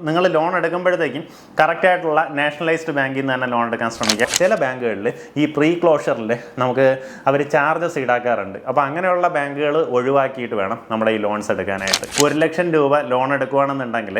നിങ്ങൾ ലോൺ എടുക്കുമ്പോഴത്തേക്കും കറക്റ്റായിട്ടുള്ള നാഷണലൈസ്ഡ് ബാങ്കിൽ നിന്ന് തന്നെ ലോൺ എടുക്കാൻ ശ്രമിക്കുക. ചില ബാങ്കുകളിൽ ഈ പ്രീ ക്ലോഷറിൽ നമുക്ക് അവർ ചാർജസ് ഈടാക്കാറുണ്ട്. അപ്പോൾ അങ്ങനെയുള്ള ബാങ്കുകൾ ഒഴിവാക്കിയിട്ട് വേണം നമ്മുടെ ഈ ലോൺസ് എടുക്കാനായിട്ട്. 1 ലക്ഷം രൂപ ലോൺ എടുക്കുകയാണെന്നുണ്ടെങ്കിൽ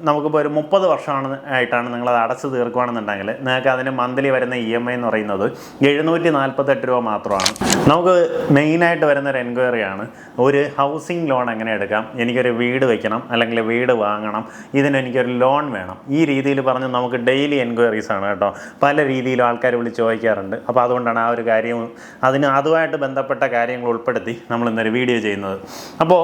നമുക്കിപ്പോൾ ഒരു 30 വർഷമായിട്ടാണ് നിങ്ങളത് അടച്ചു തീർക്കുകയാണെന്നുണ്ടെങ്കിൽ നിങ്ങൾക്ക് അതിന് മന്ത്ലി വരുന്ന EMI എന്ന് പറയുന്നത് 748 രൂപ മാത്രമാണ്. നമുക്ക് മെയിനായിട്ട് വരുന്നൊരു എൻക്വയറിയാണ് ഒരു ഹൗസിംഗ് ലോൺ എങ്ങനെ എടുക്കാം, എനിക്കൊരു വീട് വയ്ക്കണം അല്ലെങ്കിൽ വീട് വാങ്ങണം, ഇതിനെനിക്കൊരു ലോൺ വേണം. ഈ രീതിയിൽ പറഞ്ഞ് നമുക്ക് ഡെയിലി എൻക്വയറീസ് ആണ് കേട്ടോ. പല രീതിയിലും ആൾക്കാർ വിളിച്ച് ചോദിക്കാറുണ്ട്. അപ്പോൾ അതുകൊണ്ടാണ് ആ ഒരു കാര്യം അതുമായിട്ട് ബന്ധപ്പെട്ട കാര്യങ്ങൾ ഉൾപ്പെടുത്തി നമ്മൾ ഇന്നൊരു വീഡിയോ ചെയ്യുന്നത്. അപ്പോൾ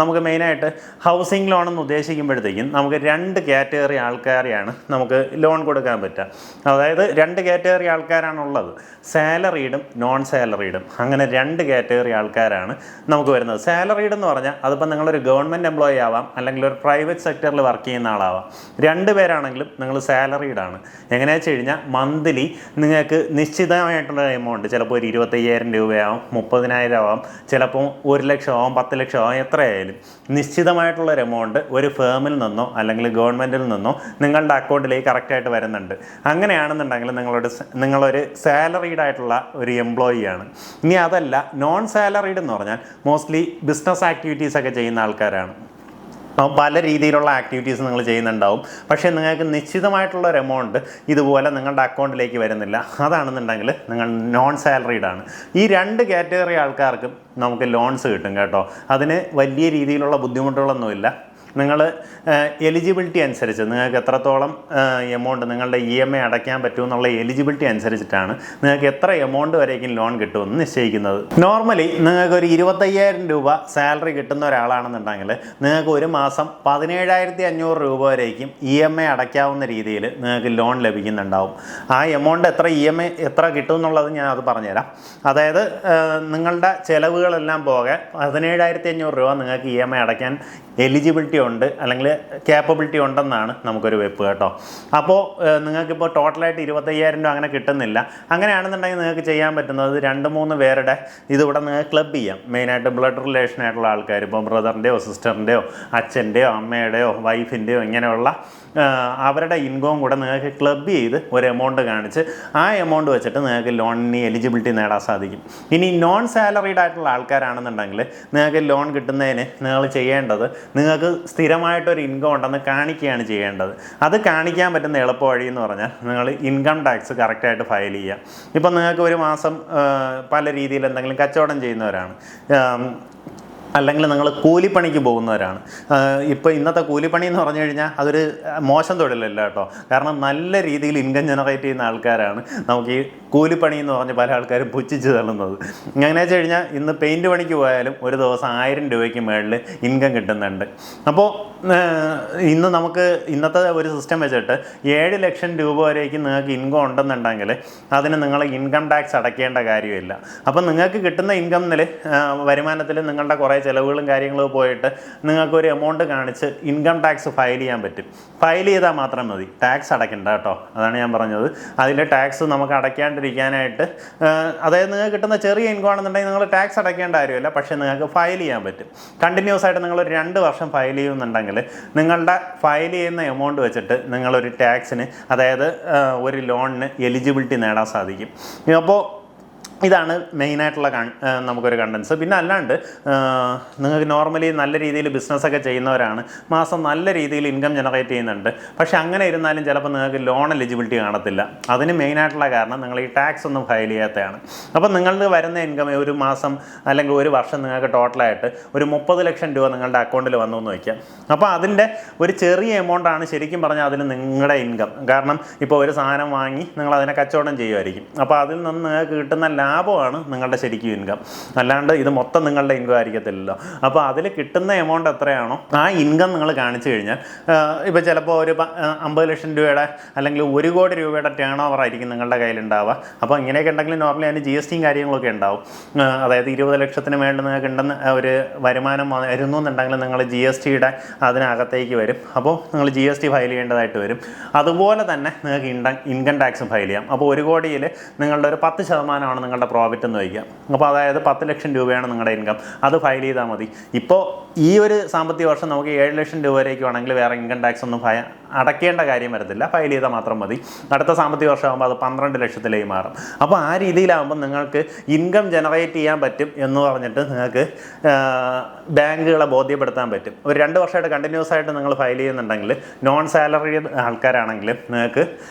നമുക്ക് മെയിനായിട്ട് ഹൗസിംഗ് ലോൺ എന്ന് ഉദ്ദേശിക്കുമ്പോഴത്തേക്കും നമുക്ക് 2 കാറ്റഗറി ആൾക്കാരെയാണ് നമുക്ക് ലോൺ കൊടുക്കാൻ പറ്റുക. അതായത് 2 കാറ്റഗറി ആൾക്കാരാണുള്ളത്, സാലറീഡും നോൺ സാലറീഡും. അങ്ങനെ 2 കാറ്റഗറി ആൾക്കാരാണ് നമുക്ക് വരുന്നത്. സാലറീഡ് എന്ന് പറഞ്ഞാൽ അതിപ്പോൾ നിങ്ങളൊരു ഗവൺമെൻറ് എംപ്ലോയി ആവാം അല്ലെങ്കിൽ ഒരു പ്രൈവറ്റ് സെക്ടറിൽ വർക്ക് ചെയ്യുന്ന ആളാവാം. 2 പേരാണെങ്കിലും നിങ്ങൾ സാലറീഡാണ്. എങ്ങനെയാണെന്ന് വെച്ച് കഴിഞ്ഞാൽ മന്ത്ലി നിങ്ങൾക്ക് നിശ്ചിതമായിട്ടുള്ള എമൗണ്ട്, ചിലപ്പോൾ ഒരു 25,000 രൂപയാവും, 30,000 ആവാം, ചിലപ്പോൾ 1 ലക്ഷം ആവും, 10 ലക്ഷം ആവും, എത്രയായാലും നിശ്ചിതമായിട്ടുള്ളൊരു എമൗണ്ട് ഒരു ഫേമിൽ നിന്നോ അല്ലെങ്കിൽ ഗവൺമെൻറ്റിൽ നിന്നോ നിങ്ങളുടെ അക്കൗണ്ടിലേക്ക് കറക്റ്റായിട്ട് വരുന്നുണ്ട്. അങ്ങനെയാണെന്നുണ്ടെങ്കിൽ നിങ്ങളൊരു സാലറീഡ് ആയിട്ടുള്ള ഒരു എംപ്ലോയിയാണ്. ഇനി അതല്ല, നോൺ സാലറീഡ് എന്ന് പറഞ്ഞാൽ മോസ്റ്റ്ലി ബിസിനസ് ആക്ടിവിറ്റീസ് ഒക്കെ ചെയ്യുന്ന ആൾക്കാരാണ്. പല രീതിയിലുള്ള ആക്ടിവിറ്റീസ് നിങ്ങൾ ചെയ്യുന്നുണ്ടാവും. പക്ഷേ നിങ്ങൾക്ക് നിശ്ചിതമായിട്ടുള്ളൊരു എമൗണ്ട് ഇതുപോലെ നിങ്ങളുടെ അക്കൗണ്ടിലേക്ക് വരുന്നില്ല. അതാണെന്നുണ്ടെങ്കിൽ നിങ്ങൾ നോൺ സാലറീഡാണ്. ഈ 2 കാറ്റഗറി ആൾക്കാർക്കും നമുക്ക് ലോൺസ് കിട്ടും കേട്ടോ. അതിന് വലിയ രീതിയിലുള്ള ബുദ്ധിമുട്ടുകളൊന്നുമില്ല. നിങ്ങൾ എലിജിബിലിറ്റി അനുസരിച്ച് നിങ്ങൾക്ക് എത്രത്തോളം എമൗണ്ട് നിങ്ങളുടെ EMI അടയ്ക്കാൻ പറ്റുമെന്നുള്ള എലിജിബിലിറ്റി അനുസരിച്ചിട്ടാണ് നിങ്ങൾക്ക് എത്ര എമൗണ്ട് വരേക്കും ലോൺ കിട്ടുമെന്ന് നിശ്ചയിക്കുന്നത്. നോർമലി നിങ്ങൾക്കൊരു 25,000 രൂപ സാലറി കിട്ടുന്ന ഒരാളാണെന്നുണ്ടെങ്കിൽ നിങ്ങൾക്ക് ഒരു മാസം 17,500 രൂപ വരേക്കും EMI അടയ്ക്കാവുന്ന രീതിയിൽ നിങ്ങൾക്ക് ലോൺ ലഭിക്കുന്നുണ്ടാവും. ആ എമൗണ്ട് എത്ര കിട്ടും എന്നുള്ളത് ഞാൻ അത് പറഞ്ഞുതരാം. അതായത് നിങ്ങളുടെ ചിലവുകളെല്ലാം പോകെ 17,500 രൂപ നിങ്ങൾക്ക് EMI അടയ്ക്കാൻ എലിജിബിലിറ്റി ഉണ്ട് അല്ലെങ്കിൽ ക്യാപ്പബിലിറ്റി ഉണ്ടെന്നാണ് നമുക്കൊരു വെപ്പ് കേട്ടോ. അപ്പോൾ നിങ്ങൾക്കിപ്പോൾ ടോട്ടലായിട്ട് 25,000 രൂപ അങ്ങനെ കിട്ടുന്നില്ല. അങ്ങനെയാണെന്നുണ്ടെങ്കിൽ നിങ്ങൾക്ക് ചെയ്യാൻ പറ്റുന്നത് 2-3 പേരുടെ ഇതിവിടെ നിങ്ങൾക്ക് ക്ലബ് ചെയ്യാം. മെയിനായിട്ട് ബ്ലഡ് റിലേഷനായിട്ടുള്ള ആൾക്കാർ, ഇപ്പോൾ ബ്രദറിൻ്റെയോ സിസ്റ്ററിൻ്റെയോ അച്ഛൻ്റെയോ അമ്മയുടെയോ വൈഫിൻ്റെയോ ഇങ്ങനെയുള്ള അവരുടെ ഇൻകം കൂടെ നിങ്ങൾക്ക് ക്ലബ് ചെയ്ത് ഒരു എമൗണ്ട് കാണിച്ച് ആ എമൗണ്ട് വെച്ചിട്ട് നിങ്ങൾക്ക് ലോണിന് എലിജിബിലിറ്റി നേടാൻ സാധിക്കും. ഇനി നോൺ സാലറീഡ് ആയിട്ടുള്ള ആൾക്കാരാണെന്നുണ്ടെങ്കിൽ നിങ്ങൾക്ക് ലോൺ കിട്ടുന്നതിന് നിങ്ങൾ ചെയ്യേണ്ടത് നിങ്ങൾക്ക് സ്ഥിരമായിട്ടൊരു ഇൻകം ഉണ്ടെന്ന് കാണിക്കുകയാണ് ചെയ്യേണ്ടത്. അത് കാണിക്കാൻ പറ്റുന്ന എളുപ്പ വഴി എന്ന് പറഞ്ഞാൽ നിങ്ങൾ ഇൻകം ടാക്സ് കറക്റ്റായിട്ട് ഫയൽ ചെയ്യുക. ഇപ്പം നിങ്ങൾക്ക് ഒരു മാസം പല രീതിയിൽ എന്തെങ്കിലും കച്ചവടം ചെയ്യുന്നവരാണ്, അല്ലെങ്കിൽ നിങ്ങൾ കൂലിപ്പണിക്ക് പോകുന്നവരാണ്. ഇപ്പോൾ ഇന്നത്തെ കൂലിപ്പണി എന്ന് പറഞ്ഞു കഴിഞ്ഞാൽ അതൊരു മോശം തൊഴിലല്ല കേട്ടോ. കാരണം നല്ല രീതിയിൽ ഇൻകം ജനറേറ്റ് ചെയ്യുന്ന ആൾക്കാരാണ് നമുക്ക് ഈ കൂലിപ്പണി എന്ന് പറഞ്ഞ് പല ആൾക്കാരും പുച്ഛിച്ച് തള്ളുന്നത്. എങ്ങനെയാണെന്ന് വെച്ച് കഴിഞ്ഞാൽ ഇന്ന് പെയിൻറ്റ് പണിക്ക് പോയാലും ഒരു ദിവസം 1000 രൂപയ്ക്ക് മുകളിൽ ഇൻകം കിട്ടുന്നുണ്ട്. അപ്പോൾ ഇന്ന് നമുക്ക് ഇന്നത്തെ ഒരു സിസ്റ്റം വെച്ചിട്ട് 7 ലക്ഷം രൂപ വരേക്ക് നിങ്ങൾക്ക് ഇൻകം ഉണ്ടെന്നുണ്ടെങ്കിൽ അതിന് നിങ്ങൾ ഇൻകം ടാക്സ് അടയ്ക്കേണ്ട കാര്യമില്ല. അപ്പം നിങ്ങൾക്ക് കിട്ടുന്ന ഇൻകമിൽ വരുമാനത്തിൽ നിങ്ങളുടെ കുറേ ചിലവുകളും കാര്യങ്ങളും പോയിട്ട് നിങ്ങൾക്കൊരു എമൗണ്ട് കാണിച്ച് ഇൻകം ടാക്സ് ഫയൽ ചെയ്യാൻ പറ്റും. ഫയൽ ചെയ്താൽ മാത്രം മതി, ടാക്സ് അടയ്ക്കണ്ട കേട്ടോ. അതാണ് ഞാൻ പറഞ്ഞത്. അതിൽ ടാക്സ് നമുക്ക് അടയ്ക്കാണ്ടിരിക്കാനായിട്ട്, അതായത് നിങ്ങൾക്ക് കിട്ടുന്ന ചെറിയ ഇൻകം ആണെന്നുണ്ടെങ്കിൽ നിങ്ങൾ ടാക്സ് അടയ്ക്കേണ്ട കാര്യമില്ല. പക്ഷേ നിങ്ങൾക്ക് ഫയൽ ചെയ്യാൻ പറ്റും. കണ്ടിന്യൂസ് ആയിട്ട് നിങ്ങളൊരു 2 വർഷം ഫയൽ ചെയ്യുന്നുണ്ടെങ്കിൽ നിങ്ങളുടെ ഫയൽ ചെയ്യുന്ന എമൗണ്ട് വെച്ചിട്ട് നിങ്ങളൊരു ടാക്സിന്, അതായത് ഒരു ലോണിന് എലിജിബിലിറ്റി നേടാൻ സാധിക്കും. അപ്പോൾ ഇതാണ് മെയിനായിട്ടുള്ള നമുക്കൊരു കണ്ടൻസ്. പിന്നെ അല്ലാണ്ട് നിങ്ങൾക്ക് നോർമലി നല്ല രീതിയിൽ ബിസിനസ്സൊക്കെ ചെയ്യുന്നവരാണ്, മാസം നല്ല രീതിയിൽ ഇൻകം ജനറേറ്റ് ചെയ്യുന്നുണ്ട്. പക്ഷേ അങ്ങനെ ഇരുന്നാലും ചിലപ്പോൾ നിങ്ങൾക്ക് ലോൺ എലിജിബിലിറ്റി കാണത്തില്ല. അതിന് മെയിനായിട്ടുള്ള കാരണം നിങ്ങൾ ഈ ടാക്സ് ഒന്നും ഫയൽ ചെയ്യാത്തതാണ്. അപ്പോൾ നിങ്ങൾക്ക് വരുന്ന ഇൻകം ഒരു മാസം അല്ലെങ്കിൽ ഒരു വർഷം നിങ്ങൾക്ക് ടോട്ടലായിട്ട് ഒരു 30 ലക്ഷം രൂപ നിങ്ങളുടെ അക്കൗണ്ടിൽ വന്നു എന്ന് വയ്ക്കാം. അപ്പോൾ അതിൻ്റെ ഒരു ചെറിയ എമൗണ്ടാണ് ശരിക്കും പറഞ്ഞാൽ അതിൽ നിങ്ങളുടെ ഇൻകം. കാരണം ഇപ്പോൾ ഒരു സാധനം വാങ്ങി നിങ്ങൾ അതിനെ കച്ചവടം ചെയ്യുമായിരിക്കും. അപ്പോൾ അതിൽ നിന്ന് നിങ്ങൾക്ക് കിട്ടുന്ന ലാഭമാണ് നിങ്ങളുടെ ശരിക്കും ഇൻകം. അല്ലാണ്ട് ഇത് മൊത്തം നിങ്ങളുടെ ഇൻകം ആയിരിക്കത്തില്ലല്ലോ. അപ്പോൾ അതിൽ കിട്ടുന്ന എമൗണ്ട് എത്രയാണോ ആ ഇൻകം നിങ്ങൾ കാണിച്ചു കഴിഞ്ഞാൽ, ഇപ്പോൾ ചിലപ്പോൾ ഒരു 50 ലക്ഷം രൂപയുടെ അല്ലെങ്കിൽ 1 കോടി രൂപയുടെ ടേൺ ഓവർ ആയിരിക്കും നിങ്ങളുടെ കയ്യിലുണ്ടാവുക. അപ്പോൾ ഇങ്ങനെയൊക്കെ ഉണ്ടെങ്കിൽ നോർമലി അതിന് GST കാര്യങ്ങളൊക്കെ ഉണ്ടാവും. അതായത് 20 ലക്ഷത്തിന് വേണ്ടി നിങ്ങൾക്ക് ഉണ്ടെന്ന് ഒരു വരുമാനം വരുന്നു എന്നുണ്ടെങ്കിൽ നിങ്ങൾ GSTയുടെ അതിനകത്തേക്ക് വരും. അപ്പോൾ നിങ്ങൾ GST ഫയൽ ചെയ്യേണ്ടതായിട്ട് വരും. അതുപോലെ തന്നെ നിങ്ങൾക്ക് ഇൻകം ടാക്സും ഫയൽ ചെയ്യാം. അപ്പോൾ 1 കോടിയിൽ നിങ്ങളുടെ ഒരു 10% നിങ്ങളുടെ പ്രോഫിറ്റ് എന്ന് വയ്ക്കാം. അപ്പോൾ അതായത് 10 ലക്ഷം രൂപയാണ് നിങ്ങളുടെ ഇൻകം. അത് ഫയൽ ചെയ്താൽ മതി. ഇപ്പോൾ ഈ ഒരു സാമ്പത്തിക വർഷം നമുക്ക് 7 ലക്ഷം രൂപ വരേക്കും ആണെങ്കിൽ വേറെ ഇൻകം ടാക്സ് ഒന്നും അടയ്ക്കേണ്ട കാര്യം വരത്തില്ല, ഫയൽ ചെയ്താൽ മാത്രം മതി. അടുത്ത സാമ്പത്തിക വർഷമാകുമ്പോൾ അത് 12 ലക്ഷത്തിലേക്ക് മാറും. അപ്പോൾ ആ രീതിയിലാകുമ്പോൾ നിങ്ങൾക്ക് ഇൻകം ജനറേറ്റ് ചെയ്യാൻ പറ്റും എന്ന് പറഞ്ഞിട്ട് നിങ്ങൾക്ക് ബാങ്കുകളെ ബോധ്യപ്പെടുത്താൻ പറ്റും. ഒരു 2 വർഷമായിട്ട് കണ്ടിന്യൂസ് ആയിട്ട് നിങ്ങൾ ഫയൽ ചെയ്യുന്നുണ്ടെങ്കിൽ, നോൺ സാലറീഡ് ആൾക്കാരാണെങ്കിൽ നിങ്ങൾക്ക്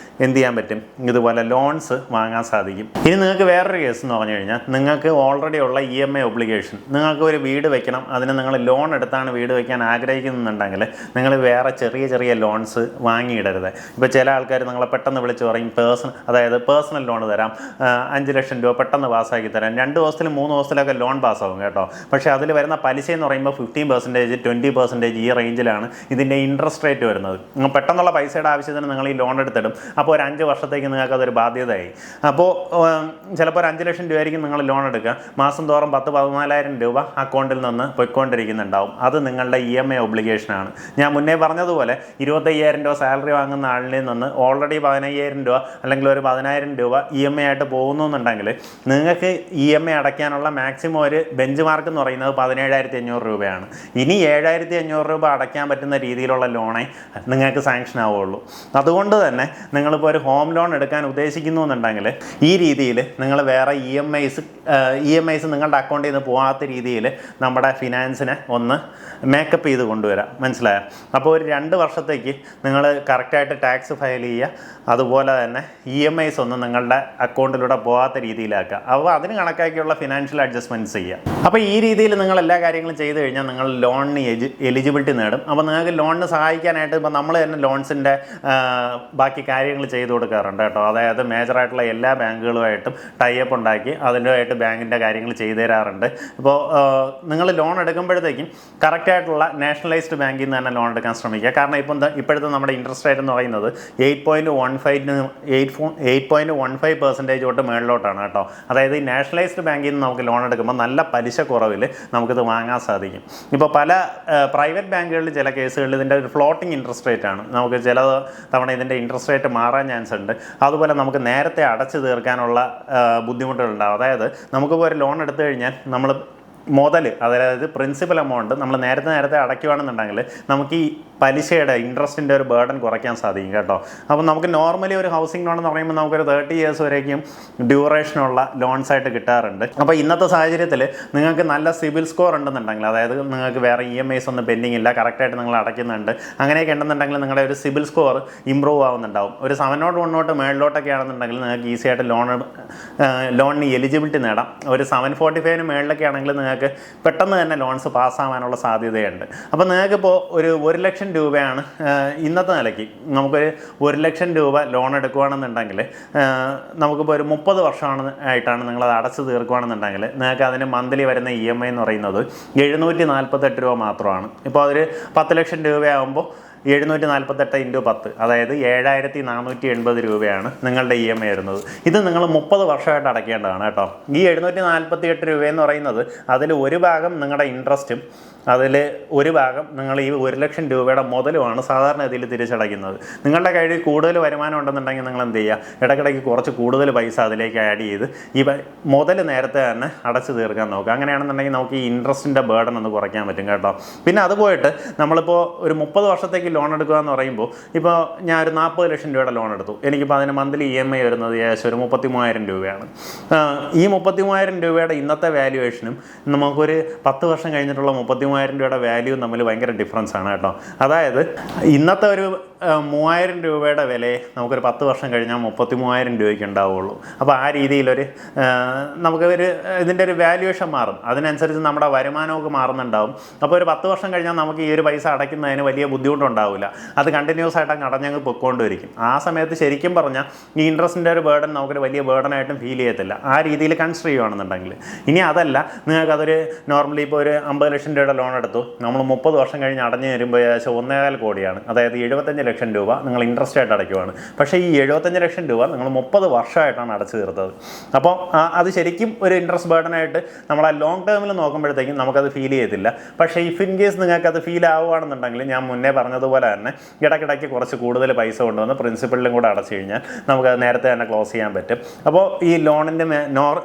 എന്ത് ചെയ്യാൻ പറ്റും, ഇതുപോലെ ലോൺസ് വാങ്ങാൻ സാധിക്കും. ഇനി നിങ്ങൾക്ക് വേറൊരു കേസ് എന്ന് പറഞ്ഞു കഴിഞ്ഞാൽ, നിങ്ങൾക്ക് ഓൾറെഡി ഉള്ള EMI ഒബ്ലിഗേഷൻ, നിങ്ങൾക്ക് ഒരു വീട് വെക്കണം, അതിന് നിങ്ങൾ ലോൺ എടുത്താണ് വീട് വയ്ക്കാൻ ആഗ്രഹിക്കുന്നുണ്ടെങ്കിൽ നിങ്ങൾ വേറെ ചെറിയ ചെറിയ ലോൺസ് വാങ്ങിയിടരുത്. ഇപ്പോൾ ചില ആൾക്കാർ നിങ്ങളെ പെട്ടെന്ന് വിളിച്ച് പറയും പേഴ്സണൽ ലോൺ തരാം, 5 ലക്ഷം രൂപ പെട്ടെന്ന് പാസ്സാക്കി തരാം. 2 ദിവസത്തിലും 3 ദിവസത്തിലൊക്കെ ലോൺ പാസ്സാകും കേട്ടോ. പക്ഷേ അതിൽ വരുന്ന പലിശ എന്ന് പറയുമ്പോൾ 15%, 20% ഈ റേഞ്ചിലാണ് ഇതിൻ്റെ ഇൻട്രസ്റ്റ് റേറ്റ് വരുന്നത്. പെട്ടെന്നുള്ള പൈസയുടെ ആവശ്യത്തിന് നിങ്ങൾ ഈ ലോൺ എടുത്തിടും. അപ്പോൾ ഒരു 5 വർഷത്തേക്ക് നിങ്ങൾക്ക് അതൊരു ബാധ്യതയായി. അപ്പോൾ ചിലപ്പോൾ ഒരു 5 ലക്ഷം രൂപയായിരിക്കും നിങ്ങൾ ലോൺ എടുക്കുക, മാസം തോറും 10-14,000 രൂപ അക്കൗണ്ടിൽ നിന്ന് പൊയ്ക്കൊണ്ടിരിക്കുന്നുണ്ടാവും. അത് നിങ്ങളുടെ EMI ഒബ്ലിഗേഷനാണ്. ഞാൻ മുന്നേ പറഞ്ഞതുപോലെ 25,000 രൂപ സാലറി വാങ്ങുന്ന ആളിൽ നിന്ന് ഓൾറെഡി 15,000 രൂപ അല്ലെങ്കിൽ ഒരു 10,000 രൂപ EMI ആയിട്ട് പോകുന്നു എന്നുണ്ടെങ്കിൽ നിങ്ങൾക്ക് EMI അടയ്ക്കാനുള്ള മാക്സിമം ഒരു ബെഞ്ച് മാർക്ക് എന്ന് പറയുന്നത് 17,500 രൂപയാണ്. ഇനി 7,500 രൂപ അടയ്ക്കാൻ പറ്റുന്ന രീതിയിലുള്ള ലോണേ നിങ്ങൾക്ക് സാങ്ഷൻ ആവുള്ളൂ. അതുകൊണ്ട് തന്നെ നിങ്ങളിപ്പോൾ ഒരു ഹോം ലോൺ എടുക്കാൻ ഉദ്ദേശിക്കുന്നു എന്നുണ്ടെങ്കിൽ ഈ രീതിയിൽ നിങ്ങൾ വേറെ EMIs നിങ്ങളുടെ അക്കൗണ്ടിൽ നിന്ന് പോകാത്ത രീതിയിൽ നമ്മുടെ ഫിനാൻസിനെ ഒന്ന് മേക്കപ്പ് ചെയ്ത് കൊണ്ടുവരാം. മനസ്സിലായോ? അപ്പോൾ ഒരു 2 വർഷത്തേക്ക് നിങ്ങൾ കറക്റ്റായിട്ട് ടാക്സ് ഫയൽ ചെയ്യുക, അതുപോലെ തന്നെ EMIs ഒന്നും നിങ്ങളുടെ അക്കൗണ്ടിലൂടെ പോകാത്ത രീതിയിലാക്കുക. അപ്പോൾ അതിന് കണക്കാക്കിയുള്ള ഫിനാൻഷ്യൽ അഡ്ജസ്റ്റ്മെൻറ്റ്സ് ചെയ്യുക. അപ്പോൾ ഈ രീതിയിൽ നിങ്ങൾ എല്ലാ കാര്യങ്ങളും ചെയ്ത് കഴിഞ്ഞാൽ നിങ്ങൾ ലോണിന് എലിജിബിലിറ്റി നേടും. അപ്പോൾ നിങ്ങൾക്ക് ലോണിന് സഹായിക്കാനായിട്ട് ഇപ്പോൾ നമ്മൾ തന്നെ ലോൺസിൻ്റെ ബാക്കി കാര്യങ്ങൾ ചെയ്ത് കൊടുക്കാറുണ്ട് കേട്ടോ. അതായത് മേജറായിട്ടുള്ള എല്ലാ ബാങ്കുകളുമായിട്ടും ടൈപ്പ് ഉണ്ടാക്കി അതിൻ്റെതായിട്ട് ബാങ്കിൻ്റെ കാര്യങ്ങൾ ചെയ്തു തരാറുണ്ട്. ഇപ്പോൾ നിങ്ങൾ ലോൺ എടുക്കുമ്പോഴത്തേക്കും കറക്റ്റായിട്ടുള്ള നാഷണലൈസ്ഡ് ബാങ്കിൽ നിന്ന് തന്നെ ലോൺ എടുക്കാൻ ശ്രമിക്കുക. കാരണം ഇപ്പോഴത്തെ നമ്മുടെ ഇൻട്രസ്റ്റ് റേറ്റ് എന്ന് പറയുന്നത് 8.15% തൊട്ട് മേളിലോട്ടാണ് കേട്ടോ. അതായത് ഈ നാഷണലൈസ്ഡ് ബാങ്കിൽ നിന്ന് നമുക്ക് ലോൺ എടുക്കുമ്പോൾ നല്ല പലിശ കുറവിൽ നമുക്കിത് വാങ്ങാൻ സാധിക്കും. ഇപ്പോൾ പല പ്രൈവറ്റ് ബാങ്കുകളിൽ ചില കേസുകളിൽ ഇതിൻ്റെ ഒരു ഫ്ലോട്ടിംഗ് ഇൻട്രസ്റ്റ് റേറ്റ് ആണ്. നമുക്ക് ചില തവണ ഇതിൻ്റെ ഇൻട്രസ്റ്റ് റേറ്റ് മാറാൻ ചാൻസ് ഉണ്ട്. അതുപോലെ നമുക്ക് നേരത്തെ അടച്ചു തീർക്കാനുള്ള ബുദ്ധിമുട്ടുകളുണ്ടാകും. അതായത് നമുക്കിപ്പോൾ ഒരു ലോൺ എടുത്തു കഴിഞ്ഞാൽ നമ്മൾ അതായത് പ്രിൻസിപ്പൽ എമൗണ്ട് നമ്മൾ നേരത്തെ അടയ്ക്കുകയാണെന്നുണ്ടെങ്കിൽ നമുക്ക് ഈ പലിശയുടെ ഇൻട്രസ്റ്റിൻ്റെ ഒരു ബേർഡൻ കുറയ്ക്കാൻ സാധിക്കും കേട്ടോ. അപ്പോൾ നമുക്ക് നോർമലി ഒരു ഹൗസിംഗ് ലോൺ എന്ന് പറയുമ്പോൾ നമുക്കൊരു 30 years വരേക്കും ഡ്യൂറേഷനുള്ള ലോൺസ് ആയിട്ട് കിട്ടാറുണ്ട്. അപ്പോൾ ഇന്നത്തെ സാഹചര്യത്തിൽ നിങ്ങൾക്ക് നല്ല സിബിൽ സ്കോർ ഉണ്ടെന്നുണ്ടെങ്കിൽ, അതായത് നിങ്ങൾക്ക് വേറെ EMIs ഒന്നും പെൻഡിങ് ഇല്ല, കറക്റ്റായിട്ട് നിങ്ങൾ അടയ്ക്കുന്നുണ്ട്, അങ്ങനെയൊക്കെ ഉണ്ടെന്നുണ്ടെങ്കിൽ നിങ്ങളുടെ ഒരു സിബിൽ സ്കോർ ഇമ്പ്രൂവ് ആവുന്നുണ്ടാവും. ഒരു 701 മേളിലോട്ടൊക്കെ ആണെന്നുണ്ടെങ്കിൽ നിങ്ങൾക്ക് ഈസി ആയിട്ട് ലോണിന് എലിജിബിലിറ്റി നേടാം. ഒരു 745 മേളിലൊക്കെ ആണെങ്കിൽ നിങ്ങൾക്ക് പെട്ടെന്ന് തന്നെ ലോൺസ് പാസ്സാവാനുള്ള സാധ്യതയുണ്ട്. അപ്പോൾ നിങ്ങൾക്കിപ്പോൾ ഒരു 1 ലക്ഷം രൂപയാണ് ഇന്നത്തെ നിലയ്ക്ക്. നമുക്കൊരു 1 ലക്ഷം രൂപ ലോൺ എടുക്കുകയാണെന്നുണ്ടെങ്കിൽ നമുക്കിപ്പോൾ ഒരു 30 വർഷമായിട്ടാണ് നിങ്ങളത് അടച്ചു തീർക്കുകയാണെന്നുണ്ടെങ്കിൽ നിങ്ങൾക്ക് അതിന് മന്ത്ലി വരുന്ന EMI എന്ന് പറയുന്നത് 748 രൂപ മാത്രമാണ്. ഇപ്പോൾ അതൊരു 10 ലക്ഷം രൂപയാകുമ്പോൾ 748 × 10, അതായത് 7,480 രൂപയാണ് നിങ്ങളുടെ EMI വരുന്നത്. ഇത് നിങ്ങൾ 30 വർഷമായിട്ട് അടയ്ക്കേണ്ടതാണ് കേട്ടോ. ഈ 748 രൂപയെന്ന് പറയുന്നത് അതിൽ ഒരു ഭാഗം നിങ്ങളുടെ ഇൻട്രസ്റ്റും അതിൽ ഒരു ഭാഗം നിങ്ങൾ ഈ 1 ലക്ഷം രൂപയുടെ മുതലുമാണ് സാധാരണ ഇതിൽ തിരിച്ചടയ്ക്കുന്നത്. നിങ്ങളുടെ കയ്യിൽ കൂടുതൽ വരുമാനം ഉണ്ടെന്നുണ്ടെങ്കിൽ നിങ്ങൾ എന്ത് ചെയ്യുക, ഇടയ്ക്കിടയ്ക്ക് കുറച്ച് കൂടുതൽ പൈസ അതിലേക്ക് ആഡ് ചെയ്ത് ഈ മുതൽ നേരത്തെ തന്നെ അടച്ചു തീർക്കാൻ നോക്കുക. അങ്ങനെയാണെന്നുണ്ടെങ്കിൽ നമുക്ക് ഈ ഇൻട്രസ്റ്റിൻ്റെ ബേർഡൻ ഒന്ന് കുറയ്ക്കാൻ പറ്റും കേട്ടോ. പിന്നെ അതുപോയിട്ട് നമ്മളിപ്പോൾ ഒരു 30 വർഷത്തേക്ക് ലോൺ എടുക്കുക എന്ന് പറയുമ്പോൾ, ഇപ്പോൾ ഞാൻ ഒരു 40 ലക്ഷം രൂപയുടെ ലോൺ എടുത്തു, എനിക്കിപ്പോൾ അതിന് മന്ത്ലി EMI വരുന്നത് ഏകദേശം ഒരു 33,000 രൂപയാണ്. ഈ 33,000 രൂപയുടെ ഇന്നത്തെ വാല്യുവേഷനും നമുക്കൊരു 10 വർഷം കഴിഞ്ഞിട്ടുള്ള 33,000 രൂപയുടെ വാല്യൂ തമ്മിൽ ഭയങ്കര ഡിഫറൻസ് ആണ് കേട്ടോ. അതായത് ഇന്നത്തെ ഒരു 3,000 രൂപയുടെ വിലയെ നമുക്കൊരു 10 വർഷം കഴിഞ്ഞാൽ 33,000 രൂപയ്ക്ക് ഉണ്ടാവുള്ളൂ. അപ്പോൾ ആ രീതിയിലൊരു നമുക്കൊരു ഇതിൻ്റെ ഒരു വാല്യുവേഷൻ മാറും, അതിനനുസരിച്ച് നമ്മുടെ വരുമാനമൊക്കെ മാറുന്നുണ്ടാവും. അപ്പോൾ ഒരു 10 വർഷം കഴിഞ്ഞാൽ നമുക്ക് ഈ ഒരു പൈസ അടയ്ക്കുന്നതിന് വലിയ ബുദ്ധിമുട്ടുണ്ടാവില്ല. അത് കണ്ടിന്യൂസ് ആയിട്ട് അങ്ങ് അടഞ്ഞങ്ങ് പൊയ്ക്കൊണ്ടിരിക്കും. ആ സമയത്ത് ശരിക്കും പറഞ്ഞാൽ ഈ ഇൻട്രസ്റ്റിൻ്റെ ഒരു ബേർഡൻ നമുക്കൊരു വലിയ ബേർഡനായിട്ടും ഫീൽ ചെയ്യത്തില്ല, ആ രീതിയിൽ കൺസിഡർ ചെയ്യുകയാണെന്നുണ്ടെങ്കിൽ. ഇനി അതല്ല, നിങ്ങൾക്കതൊരു നോർമലി ഇപ്പോൾ ഒരു 50 ലക്ഷം രൂപയുടെ ലോൺ എടുത്തു, നമ്മൾ 30 വർഷം കഴിഞ്ഞ് അടഞ്ഞു തരുമ്പോൾ ഏകദേശം 1.25 കോടിയാണ്, അതായത് 75 ലക്ഷം രൂപ നിങ്ങൾ ഇൻട്രസ്റ്റ് ആയിട്ട് അടയ്ക്കുവാണ്. പക്ഷേ ഈ 75 ലക്ഷം രൂപ നിങ്ങൾ 30 വർഷമായിട്ടാണ് അടച്ചു തീർത്തത്. അപ്പോൾ അത് ശരിക്കും ഒരു ഇൻട്രസ്റ്റ് ബേർഡനായിട്ട് നമ്മൾ ആ ലോങ് ടേമിൽ നോക്കുമ്പോഴത്തേക്കും നമുക്കത് ഫീൽ ചെയ്യത്തില്ല. പക്ഷേ ഇഫ് ഇൻ കേസ് നിങ്ങൾക്കത് ഫീൽ ആവുകയാണെന്നുണ്ടെങ്കിൽ ഞാൻ മുന്നേ പറഞ്ഞതുപോലെ തന്നെ ഇടയ്ക്കിടയ്ക്ക് കുറച്ച് കൂടുതൽ പൈസ കൊണ്ടുവന്ന് പ്രിൻസിപ്പലിലും കൂടെ അടച്ചു കഴിഞ്ഞാൽ നമുക്കത് നേരത്തെ തന്നെ ക്ലോസ് ചെയ്യാൻ പറ്റും. അപ്പോൾ ഈ ലോണിൻ്റെ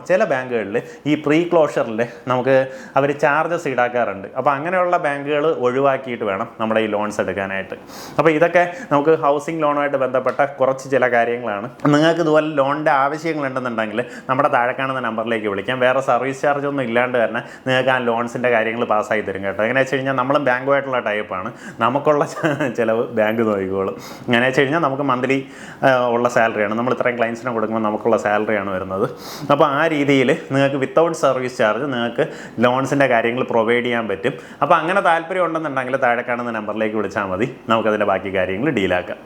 ചില ബാങ്കുകളിൽ ഈ പ്രീ ക്ലോഷറിൽ നമുക്ക് അവർ ചാർജസ് ഈടാക്കാറുണ്ട്. അപ്പോൾ അങ്ങനെയുള്ള ബാങ്കുകൾ ഒഴിവാക്കിയിട്ട് വേണം നമ്മുടെ ഈ ലോൺസ് എടുക്കാനായിട്ട്. അപ്പോൾ ഇതൊക്കെ നമുക്ക് ഹൗസിംഗ് ലോണുമായിട്ട് ബന്ധപ്പെട്ട കുറച്ച് ചില കാര്യങ്ങളാണ്. നിങ്ങൾക്ക് ഇതുപോലെ ലോണിൻ്റെ ആവശ്യങ്ങളുണ്ടെന്നുണ്ടെങ്കിൽ നമ്മുടെ താഴെ കാണുന്ന നമ്പറിലേക്ക് വിളിക്കാം. വേറെ സർവീസ് ചാർജ് ഒന്നും ഇല്ലാണ്ട് തന്നെ നിങ്ങൾക്ക് ആ ലോൺസിൻ്റെ കാര്യങ്ങൾ പാസ്സായി തരും കേട്ടോ. എങ്ങനെ വെച്ച് കഴിഞ്ഞാൽ നമ്മളും ബാങ്കുമായിട്ടുള്ള ടൈപ്പാണ്, നമുക്കുള്ള ചിലവ് ബാങ്ക് നോക്കിക്കോളും. എങ്ങനെ വെച്ച് കഴിഞ്ഞാൽ നമുക്ക് മന്ത്ലി ഉള്ള സാലറിയാണ്, നമ്മൾ ഇത്രയും ക്ലയൻസിനെ കൊടുക്കുമ്പോൾ നമുക്കുള്ള സാലറിയാണ് വരുന്നത്. അപ്പോൾ ആ രീതിയിൽ നിങ്ങൾക്ക് വിത്തൗട്ട് സർവീസ് ചാർജ് നിങ്ങൾക്ക് ലോൺസിൻ്റെ കാര്യങ്ങൾ പ്രൊവൈഡ് ചെയ്യാൻ പറ്റും. അപ്പോൾ അങ്ങനെ താല്പര്യം ഉണ്ടെന്നുണ്ടെങ്കിൽ താഴെ കാണുന്ന നമ്പറിലേക്ക് വിളിച്ചാൽ മതി, നമുക്കതിൻ്റെ ബാക്കി കാര്യങ്ങൾ ഡീലാക്കാം.